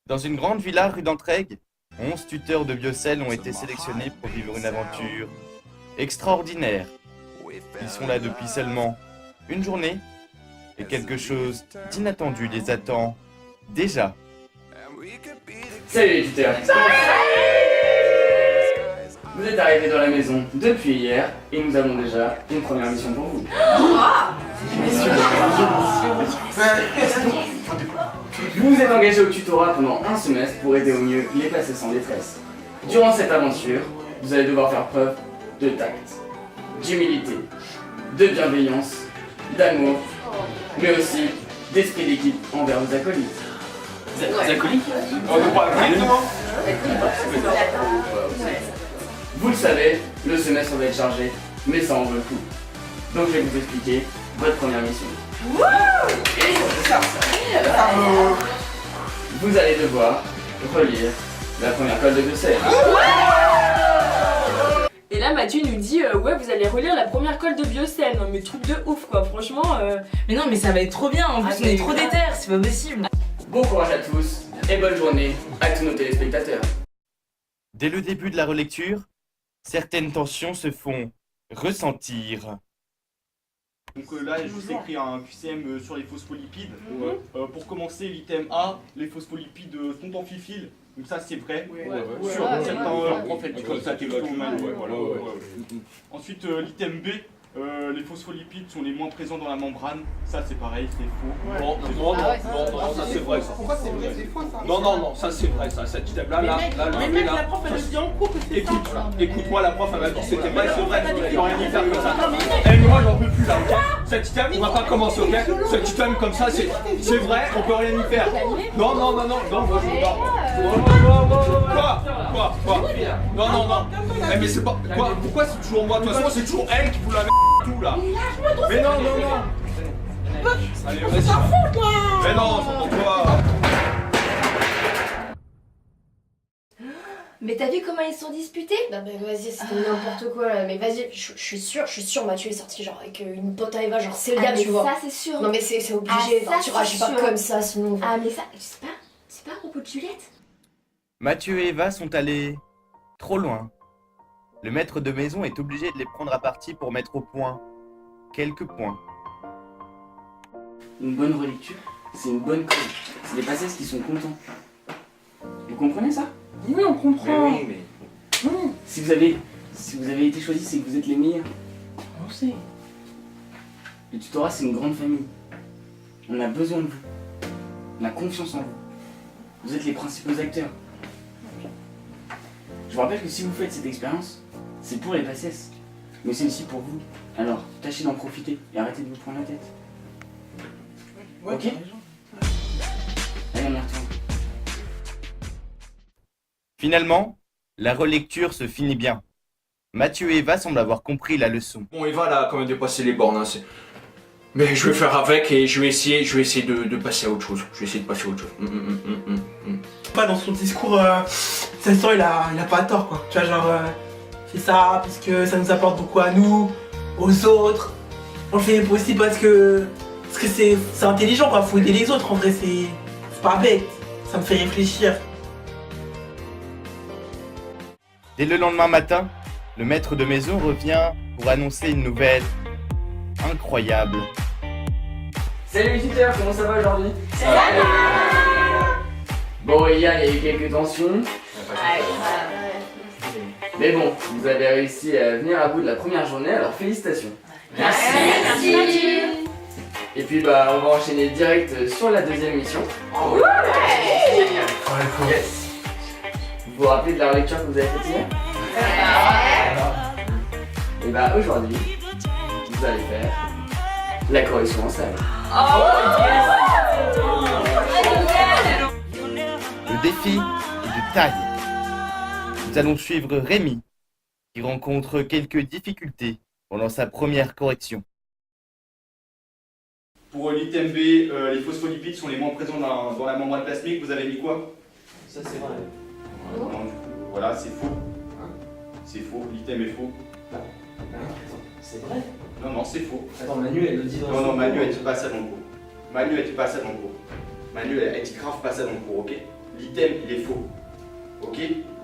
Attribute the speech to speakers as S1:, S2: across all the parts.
S1: Dans une grande villa rue d'Entraigues, 11 tuteurs de biocell ont été sélectionnés pour vivre une aventure extraordinaire. Ils sont là depuis seulement une journée et quelque chose d'inattendu les attend déjà.
S2: Salut les tuteurs. Vous êtes arrivés dans la maison depuis hier et nous avons déjà une première mission pour vous. Vous vous êtes engagé au tutorat pendant un semestre pour aider au mieux les passés en détresse. Durant cette aventure, vous allez devoir faire preuve de tact, d'humilité, de bienveillance, d'amour, mais aussi d'esprit d'équipe envers vos acolytes.
S3: Des acolytes?
S2: Vous le savez, le semestre va être chargé, mais ça en vaut le coup. Donc je vais vous expliquer votre première mission. Vous allez devoir relire la première colle de Gossel.
S4: Et là Mathieu nous dit ouais vous allez relire la première colle de Biocell. Non mais truc de ouf quoi, franchement
S5: Mais non mais ça va être trop bien, en plus on est trop déter, c'est pas possible.
S2: Bon courage à tous et bonne journée à tous nos téléspectateurs.
S1: Dès le début de la relecture, certaines tensions se font ressentir.
S6: Donc là, je vous ai écrit un QCM sur les phospholipides. Pour commencer, l'item A, les phospholipides sont amphiphiles. Donc ça, c'est vrai. Sur certains profils, comme ça, Ensuite, l'item B, les phospholipides sont les moins présents dans la membrane. Ça, c'est pareil, c'est faux.
S3: Non, ça c'est vrai.
S7: Pourquoi c'est vrai? C'est faux ça?
S3: Non, ça c'est vrai, ça. Cette item-là, là,
S7: La prof elle le dit en cours que c'est ça.
S3: Écoute-moi, la prof, elle m'a dit que c'était vrai, c'est vrai. Tu peux rien y faire comme ça. Et moi, j'en peux plus là, ok? Cet item, on va pas commencer, ok? Cet item comme ça, c'est vrai, on peut rien y faire. Non, moi je veux pas. Quoi? Non. Mais c'est pas. Quoi? Pourquoi c'est toujours moi? De toute façon, c'est toujours elle qui vous la met tout là. Mais non. Allez, vas-y. Mais non, c'est pour toi.
S8: Mais t'as vu comment ils se sont disputés? Non mais vas-y, c'était n'importe quoi là. Mais vas-y, je suis sûre, Mathieu est sorti genre avec une pote à Eva, genre c'est le gars, tu vois. Ça c'est sûr. Non mais c'est obligé,
S5: Ah, ça,
S8: tu réagis pas
S5: sûr.
S8: comme ça sinon.
S5: Ah mais ça, c'est pas à propos de Juliette?
S1: Mathieu et Eva sont allés trop loin. Le maître de maison est obligé de les prendre à partie pour mettre au point quelques points.
S2: Une bonne relecture, c'est une bonne colle. C'est les passés qui sont contents. Vous comprenez ça?
S7: Oui, on comprend.
S2: Si vous avez été choisi, c'est que vous êtes les meilleurs.
S7: On sait.
S2: Le tutorat, c'est une grande famille. On a besoin de vous. On a confiance en vous. Vous êtes les principaux acteurs. Je vous rappelle que si vous faites cette expérience, c'est pour les PACES, mais c'est aussi pour vous. Alors, tâchez d'en profiter et arrêtez de vous prendre la tête.
S7: Ouais,
S2: Ok.
S7: t'as raison.
S2: Allez, on y retourne.
S1: Finalement, la relecture se finit bien. Mathieu et Eva semblent avoir compris la leçon.
S3: Bon, Eva, elle a quand même dépassé les bornes. Hein, mais je vais faire avec et je vais essayer de passer à autre chose.
S7: Pas dans son discours, Vincent il a pas tort quoi. Tu vois, genre, c'est ça, parce que ça nous apporte beaucoup à nous, aux autres. On le fait aussi parce que c'est intelligent quoi, faut aider les autres en vrai, c'est pas bête. Ça me fait réfléchir.
S1: Dès le lendemain matin, le maître de maison revient pour annoncer une nouvelle incroyable.
S2: Salut les tuteurs, comment ça va aujourd'hui? Ça va. Bon, hier il y a eu quelques tensions. Mais bon, vous avez réussi à venir à bout de la première journée, alors félicitations.
S8: Merci.
S2: Et puis bah on va enchaîner direct sur la deuxième mission. Yes. Vous vous rappelez de la lecture que vous avez faite hier? Et bah aujourd'hui, vous allez faire la correction en salle.
S1: Le défi est de taille. Nous allons suivre Rémi, qui rencontre quelques difficultés pendant sa première correction.
S6: Pour l'item B, les phospholipides sont les moins présents dans la membrane plasmique. Vous avez mis quoi?
S9: Ça c'est vrai.
S6: Non, du coup, voilà, c'est faux. C'est faux, l'item est faux.
S9: C'est vrai.
S6: Non, c'est faux.
S9: Attends, Manu elle le dit dans
S6: Non, Manu, elle dit pas ça dans le cours. Manu, elle dit pas ça dans le cours. Manu, elle dit grave pas ça dans le cours, ok? l'item il est faux. Ok?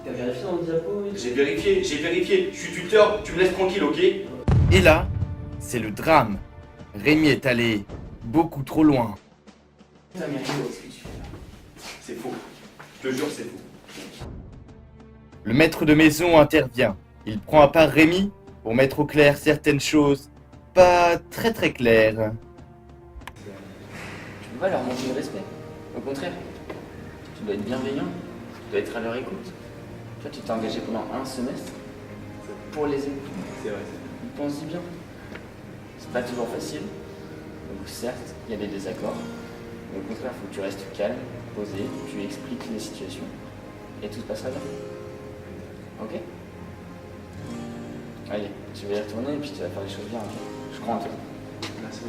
S9: T'as vérifié dans le diapo?
S6: J'ai vérifié. Je suis tuteur, tu me laisses tranquille, ok?
S1: Et là, c'est le drame. Rémi est allé beaucoup trop loin.
S6: C'est faux. Je te jure, c'est faux.
S1: Le maître de maison intervient. Il prend à part Rémi pour mettre au clair certaines choses pas très claires.
S2: Tu peux pas leur manquer de respect. Au contraire, tu dois être bienveillant, tu dois être à leur écoute. Toi, tu t'es engagé pendant un semestre pour les aider.
S6: C'est vrai.
S2: Pense-y bien. C'est pas toujours facile. Donc certes, il y a des désaccords. Mais au contraire, il faut que tu restes calme, posé, tu expliques les situations. Et tout se passera bien. Ok? Allez, tu vas y retourner et puis tu vas faire les choses bien. Ok? Je crois en toi.
S6: Merci.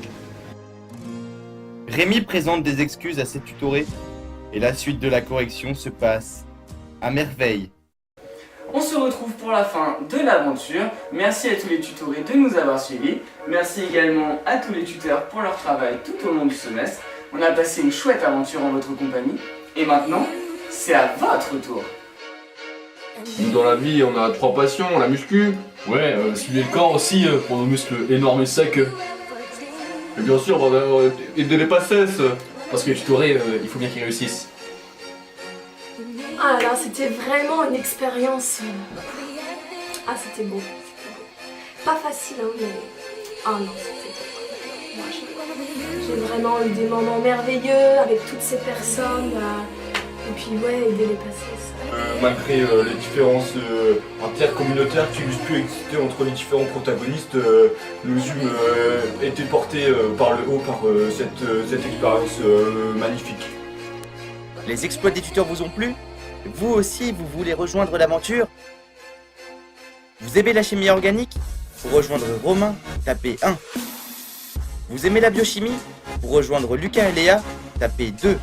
S1: Rémi présente des excuses à ses tutorés et la suite de la correction se passe à merveille.
S2: On se retrouve pour la fin de l'aventure. Merci à tous les tutorés de nous avoir suivis. Merci également à tous les tuteurs pour leur travail tout au long du semestre. On a passé une chouette aventure en votre compagnie. Et maintenant, c'est à votre tour.
S3: Nous, dans la vie, on a 3 passions, la muscu.
S10: Ouais, soulever le corps aussi pour nos muscles énormes et secs.
S3: Et bien sûr, on a aider les passesses.
S10: Parce que les tutorés, il faut bien qu'ils réussissent.
S8: Ah là, c'était vraiment une expérience. Ah, c'était beau. Pas facile, hein, mais. Ah non, c'était. Moi, j'ai vraiment eu des moments merveilleux avec toutes ces personnes. Et puis, ouais, aider les passés.
S3: Malgré les différences intercommunautaires qui eussent pu exister entre les différents protagonistes, nos humes étaient portés par le haut par cette expérience magnifique.
S11: Les exploits des tuteurs vous ont plu? Vous aussi, vous voulez rejoindre l'aventure? Vous aimez la chimie organique? Pour rejoindre Romain, tapez 1. Vous aimez la biochimie? Pour rejoindre Lucas et Léa, tapez 2.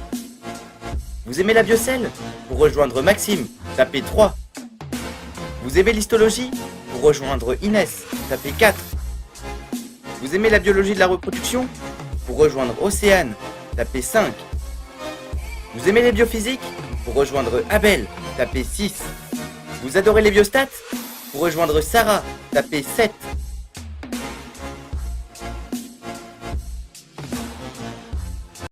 S11: Vous aimez la biocelle? Pour rejoindre Maxime, tapez 3. Vous aimez l'histologie? Pour rejoindre Inès, tapez 4. Vous aimez la biologie de la reproduction? Pour rejoindre Océane, tapez 5. Vous aimez les biophysiques? Pour rejoindre Abel, tapez 6. Vous adorez les biostats? Pour rejoindre Sarah, tapez 7.